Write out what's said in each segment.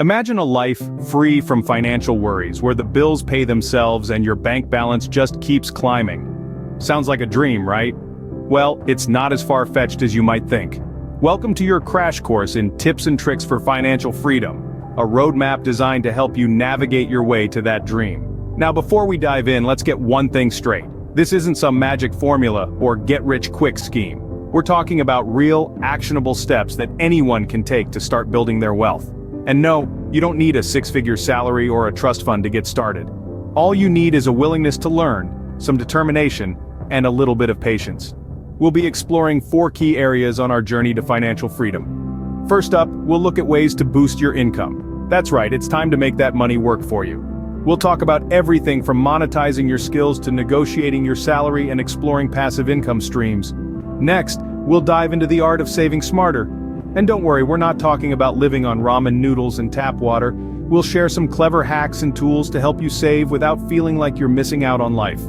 Imagine a life free from financial worries, where the bills pay themselves and your bank balance just keeps climbing. Sounds like a dream, right? Well, it's not as far-fetched as you might think. Welcome to your crash course in tips and tricks for financial freedom, a roadmap designed to help you navigate your way to that dream. Now before we dive in, let's get one thing straight. This isn't some magic formula or get-rich-quick scheme. We're talking about real, actionable steps that anyone can take to start building their wealth. And no, you don't need a six-figure salary or a trust fund to get started. All you need is a willingness to learn, some determination, and a little bit of patience. We'll be exploring 4 key areas on our journey to financial freedom. First up, we'll look at ways to boost your income. That's right, it's time to make that money work for you. We'll talk about everything from monetizing your skills to negotiating your salary and exploring passive income streams. Next, we'll dive into the art of saving smarter. And don't worry, we're not talking about living on ramen noodles and tap water. We'll share some clever hacks and tools to help you save without feeling like you're missing out on life.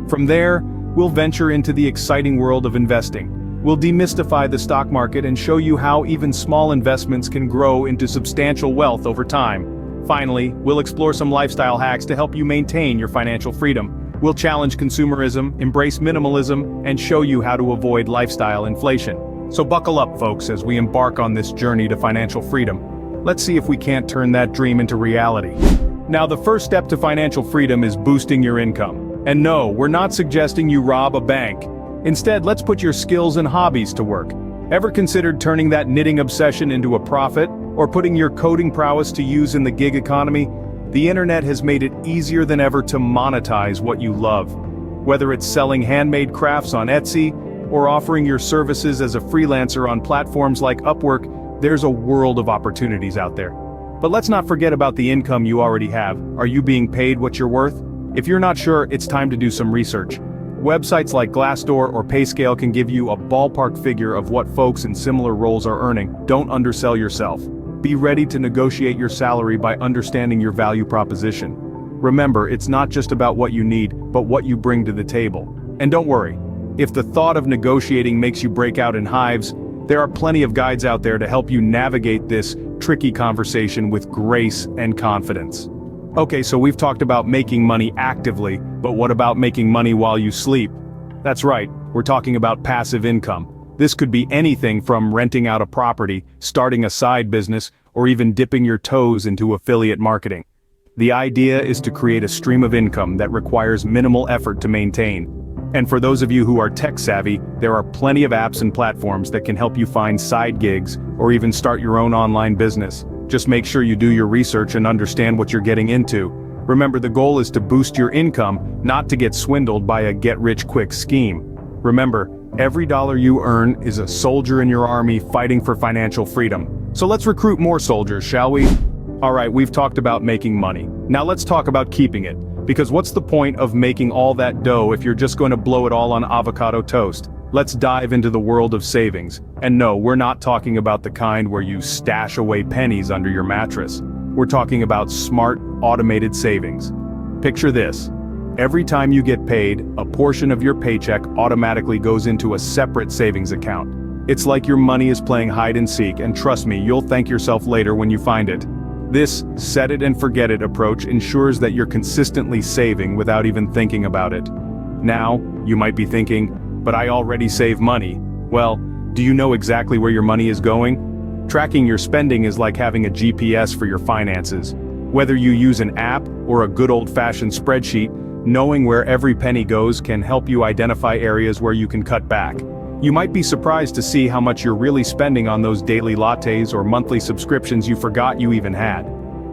From there, we'll venture into the exciting world of investing. We'll demystify the stock market and show you how even small investments can grow into substantial wealth over time. Finally, we'll explore some lifestyle hacks to help you maintain your financial freedom. We'll challenge consumerism, embrace minimalism, and show you how to avoid lifestyle inflation. So buckle up, folks, as we embark on this journey to financial freedom. Let's see if we can't turn that dream into reality. Now, the first step to financial freedom is boosting your income. And no, we're not suggesting you rob a bank. Instead, let's put your skills and hobbies to work. Ever considered turning that knitting obsession into a profit, or putting your coding prowess to use in the gig economy? The internet has made it easier than ever to monetize what you love. Whether it's selling handmade crafts on Etsy, or offering your services as a freelancer on platforms like Upwork, there's a world of opportunities out there. But let's not forget about the income you already have. Are you being paid what you're worth? If you're not sure, it's time to do some research. Websites like Glassdoor or Payscale can give you a ballpark figure of what folks in similar roles are earning. Don't undersell yourself. Be ready to negotiate your salary by understanding your value proposition. Remember, it's not just about what you need, but what you bring to the table. And don't worry, if the thought of negotiating makes you break out in hives, there are plenty of guides out there to help you navigate this tricky conversation with grace and confidence. Okay, so we've talked about making money actively, but what about making money while you sleep? That's right, we're talking about passive income. This could be anything from renting out a property, starting a side business, or even dipping your toes into affiliate marketing. The idea is to create a stream of income that requires minimal effort to maintain. And for those of you who are tech-savvy, there are plenty of apps and platforms that can help you find side gigs, or even start your own online business. Just make sure you do your research and understand what you're getting into. Remember, the goal is to boost your income, not to get swindled by a get-rich-quick scheme. Remember, every dollar you earn is a soldier in your army fighting for financial freedom. So let's recruit more soldiers, shall we? Alright, we've talked about making money. Now let's talk about keeping it. Because what's the point of making all that dough if you're just going to blow it all on avocado toast? Let's dive into the world of savings. And no, we're not talking about the kind where you stash away pennies under your mattress. We're talking about smart, automated savings. Picture this. Every time you get paid, a portion of your paycheck automatically goes into a separate savings account. It's like your money is playing hide and seek, and trust me, you'll thank yourself later when you find it. This set it and forget it approach ensures that you're consistently saving without even thinking about it. Now, you might be thinking, but I already save money. Well, do you know exactly where your money is going? Tracking your spending is like having a GPS for your finances. Whether you use an app or a good old-fashioned spreadsheet, knowing where every penny goes can help you identify areas where you can cut back. You might be surprised to see how much you're really spending on those daily lattes or monthly subscriptions you forgot you even had.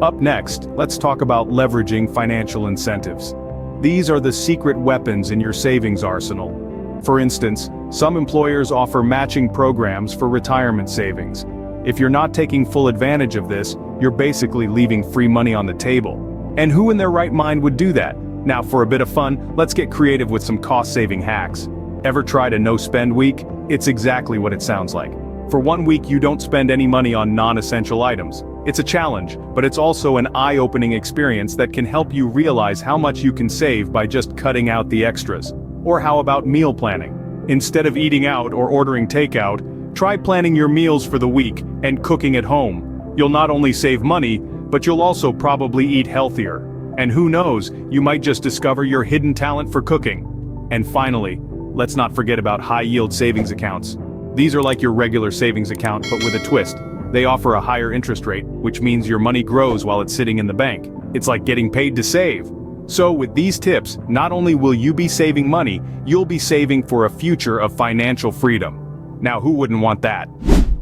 Up next, let's talk about leveraging financial incentives. These are the secret weapons in your savings arsenal. For instance, some employers offer matching programs for retirement savings. If you're not taking full advantage of this, you're basically leaving free money on the table. And who in their right mind would do that? Now, for a bit of fun, let's get creative with some cost-saving hacks. Ever tried a no-spend week? It's exactly what it sounds like. For 1 week you don't spend any money on non-essential items. It's a challenge, but it's also an eye-opening experience that can help you realize how much you can save by just cutting out the extras. Or how about meal planning? Instead of eating out or ordering takeout, try planning your meals for the week and cooking at home. You'll not only save money, but you'll also probably eat healthier. And who knows, you might just discover your hidden talent for cooking. And finally, let's not forget about high-yield savings accounts. These are like your regular savings account, but with a twist. They offer a higher interest rate, which means your money grows while it's sitting in the bank. It's like getting paid to save. So with these tips, not only will you be saving money, you'll be saving for a future of financial freedom. Now who wouldn't want that?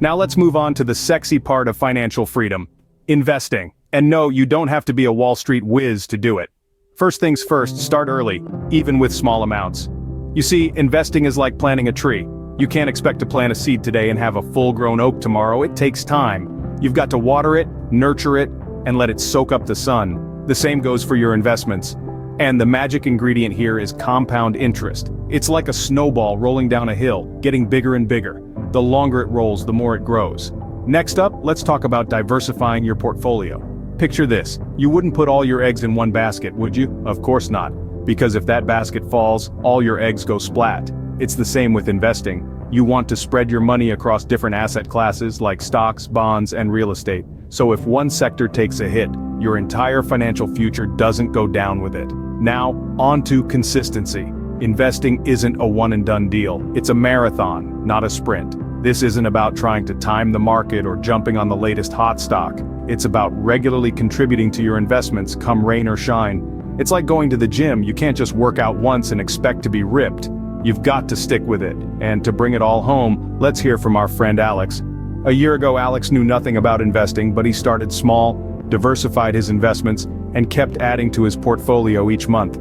Now let's move on to the sexy part of financial freedom: investing. And no, you don't have to be a Wall Street whiz to do it. First things first, start early, even with small amounts. You see, investing is like planting a tree. You can't expect to plant a seed today and have a full-grown oak tomorrow. It takes time. You've got to water it, nurture it, and let it soak up the sun. The same goes for your investments. And the magic ingredient here is compound interest. It's like a snowball rolling down a hill, getting bigger and bigger. The longer it rolls, the more it grows. Next up, let's talk about diversifying your portfolio. Picture this: you wouldn't put all your eggs in one basket, would you? Of course not. Because if that basket falls, all your eggs go splat. It's the same with investing. You want to spread your money across different asset classes like stocks, bonds, and real estate. So if one sector takes a hit, your entire financial future doesn't go down with it. Now, on to consistency. Investing isn't a one-and-done deal. It's a marathon, not a sprint. This isn't about trying to time the market or jumping on the latest hot stock. It's about regularly contributing to your investments, come rain or shine. It's like going to the gym. You can't just work out once and expect to be ripped. You've got to stick with it. And to bring it all home, let's hear from our friend Alex. A year ago, Alex knew nothing about investing, but he started small, diversified his investments, and kept adding to his portfolio each month.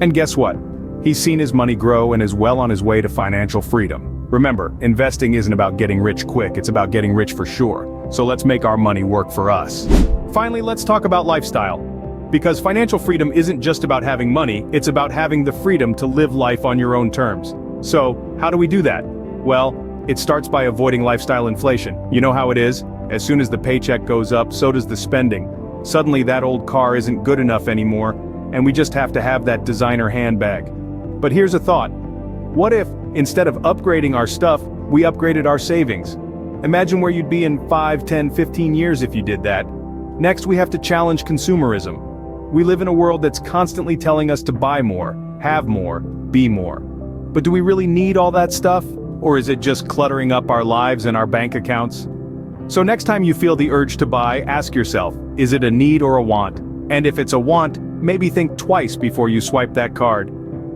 And guess what? He's seen his money grow and is well on his way to financial freedom. Remember, investing isn't about getting rich quick, it's about getting rich for sure. So let's make our money work for us. Finally, let's talk about lifestyle. Because financial freedom isn't just about having money, it's about having the freedom to live life on your own terms. So, how do we do that? Well, it starts by avoiding lifestyle inflation. You know how it is? As soon as the paycheck goes up, so does the spending. Suddenly that old car isn't good enough anymore, and we just have to have that designer handbag. But here's a thought. What if, instead of upgrading our stuff, we upgraded our savings? Imagine where you'd be in 5, 10, 15 years if you did that. Next, we have to challenge consumerism. We live in a world that's constantly telling us to buy more, have more, be more. But do we really need all that stuff? Or is it just cluttering up our lives and our bank accounts? So next time you feel the urge to buy, ask yourself, is it a need or a want? And if it's a want, maybe think twice before you swipe that card.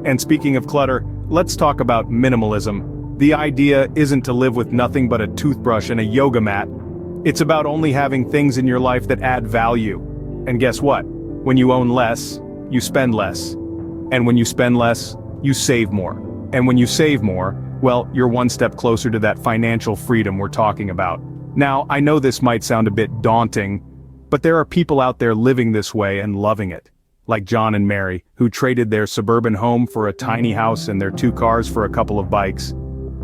And speaking of clutter, let's talk about minimalism. The idea isn't to live with nothing but a toothbrush and a yoga mat. It's about only having things in your life that add value. And guess what? When you own less, you spend less. And when you spend less, you save more. And when you save more, well, you're one step closer to that financial freedom we're talking about. Now, I know this might sound a bit daunting, but there are people out there living this way and loving it. Like John and Mary, who traded their suburban home for a tiny house and their 2 cars for a couple of bikes.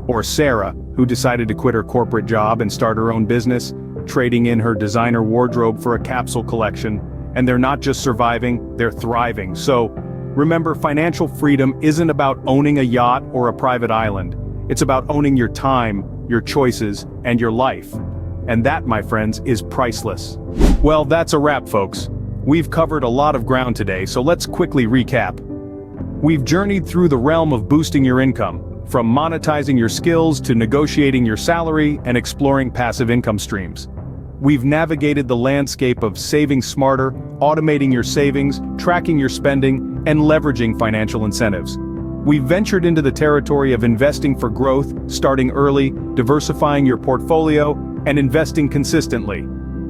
Or Sarah, who decided to quit her corporate job and start her own business, trading in her designer wardrobe for a capsule collection. And they're not just surviving, they're thriving. So, remember, financial freedom isn't about owning a yacht or a private island. It's about owning your time, your choices, and your life. And that, my friends, is priceless. Well, that's a wrap, folks. We've covered a lot of ground today, so let's quickly recap. We've journeyed through the realm of boosting your income, from monetizing your skills to negotiating your salary and exploring passive income streams. We've navigated the landscape of saving smarter, automating your savings, tracking your spending, and leveraging financial incentives. We've ventured into the territory of investing for growth, starting early, diversifying your portfolio, and investing consistently.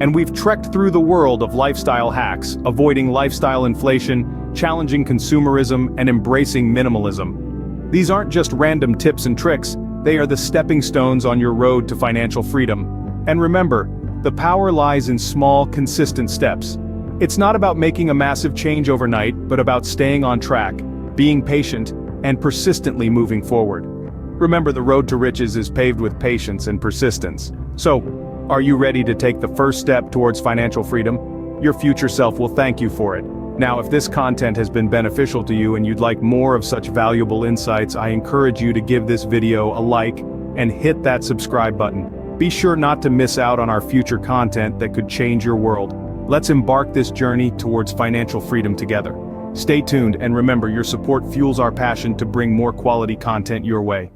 And we've trekked through the world of lifestyle hacks, avoiding lifestyle inflation, challenging consumerism, and embracing minimalism. These aren't just random tips and tricks, they are the stepping stones on your road to financial freedom. And remember, the power lies in small, consistent steps. It's not about making a massive change overnight, but about staying on track, being patient, and persistently moving forward. Remember, the road to riches is paved with patience and persistence. So, are you ready to take the first step towards financial freedom? Your future self will thank you for it. Now, if this content has been beneficial to you and you'd like more of such valuable insights, I encourage you to give this video a like and hit that subscribe button. Be sure not to miss out on our future content that could change your world. Let's embark this journey towards financial freedom together. Stay tuned and remember your support fuels our passion to bring more quality content your way.